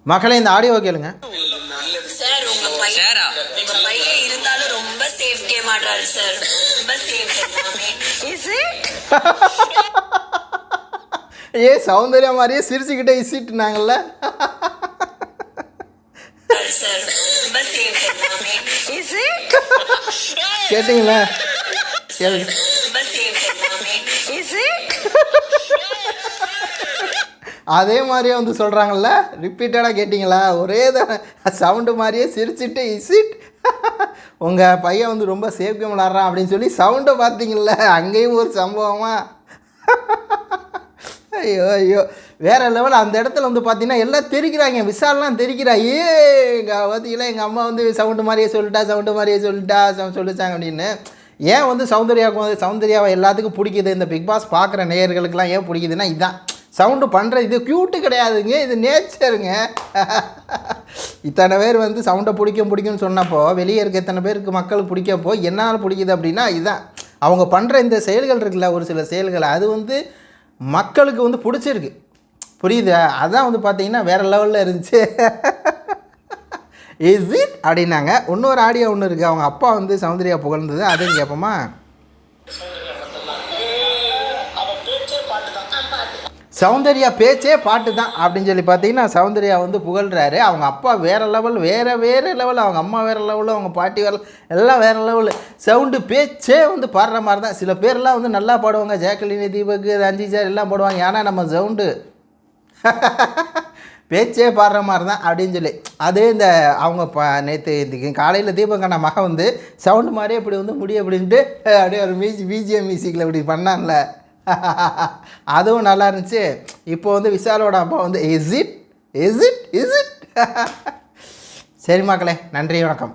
மக்களே இந்த ஆடியோ கேளுங்க. சார் உங்க பையன் இருந்தாலும் ரொம்ப சேஃப் கேம் ஆடுறாரு சார். ரொம்ப சேஃப் எல்லாமே. Is it? ஏ சௌந்தர்யா மாதிரியே சிரிச்சுக்கிட்டே இசிட்டுனாங்கல்ல. சார் ரொம்ப சேஃப் எல்லாமே. Is it? கேட்டிங்களா? கேளுங்க. ரொம்ப சேஃப் எல்லாமே. Is it? அதே மாதிரியே வந்து சொல்கிறாங்கல்ல, ரிப்பீட்டடாக கேட்டிங்களா? ஒரே தான் சவுண்டு மாதிரியே சிரிச்சுட்டு இசிட் உங்கள் பையன் வந்து ரொம்ப சேஃப் கேம் விளாட்றான் அப்படின்னு சொல்லி சவுண்டை பார்த்தீங்கள, அங்கேயும் ஒரு சம்பவமா. ஐயோ ஐயோ வேறு லெவல். அந்த இடத்துல வந்து பார்த்தீங்கன்னா எல்லாம் தெரிக்கிறாங்க, விசாலெலாம் தெரிக்கிறா. எங்கள் பார்த்தீங்களா எங்கள் அம்மா வந்து சவுண்டு மாதிரியே சொல்லிட்டாங்க அப்படின்னு. ஏன் வந்து சௌந்தர்யாவை எல்லாத்துக்கும் பிடிக்குது, இந்த பிக் பாஸ் பார்க்குற நேயர்களுக்கெல்லாம் ஏன் பிடிக்குதுன்னா இதுதான் சவுண்டு பண்ணுற. இது க்யூட்டு கிடையாதுங்க, இது நேச்சருங்க. இத்தனை பேர் வந்து சவுண்டை பிடிக்கும்னு சொன்னப்போ, வெளியே இருக்க இத்தனை பேருக்கு மக்களுக்கு பிடிக்கப்போ என்னால் பிடிக்குது அப்படின்னா இதுதான் அவங்க பண்ணுற இந்த செயல்கள் இருக்குல்ல, ஒரு சில செயல்கள் அது வந்து மக்களுக்கு வந்து பிடிச்சிருக்கு. புரியுது? அதான் வந்து பார்த்தீங்கன்னா வேறு லெவலில் இருந்துச்சு. இஸ் இட் அப்படின்னாங்க. இன்னொரு ஆடியோ ஒன்று இருக்குது, அவங்க அப்பா வந்து சௌந்தர்யா புகழ்ந்தது, அதுவும் கேட்போமா? சௌந்தர்யா பேச்சே பாட்டு தான் அப்படின்னு சொல்லி பார்த்தீங்கன்னா சௌந்தர்யா வந்து புகழ்கிறாரு. அவங்க அப்பா வேறு லெவல், வேறு லெவல், அவங்க அம்மா வேறு லெவலு, அவங்க பாட்டி எல்லாம் வேறு லெவலு. சவுண்டு பேச்சே வந்து பாடுற மாதிரி தான். சில பேர்லாம் வந்து நல்லா பாடுவாங்க, ஜாக்கலினி, தீபக்கு, ரஞ்சி சார் எல்லாம் பாடுவாங்க. ஏன்னா நம்ம சவுண்டு பேச்சே பாடுற மாதிரி தான் அப்படின்னு சொல்லி. அது இந்த அவங்க நேற்று காலையில் தீபக்கான மகன் வந்து சவுண்டு மாதிரியே இப்படி வந்து முடியும் அப்படின்ட்டு அப்படியே ஒரு பிஜிஎம் மியூசிக்கில் இப்படி பண்ணான்ல, அதுவும் நல்லா இருந்துச்சு. இப்போ வந்து விஷாலோட அப்பா வந்து இஸ் இட். சரி மக்களே, நன்றி, வணக்கம்.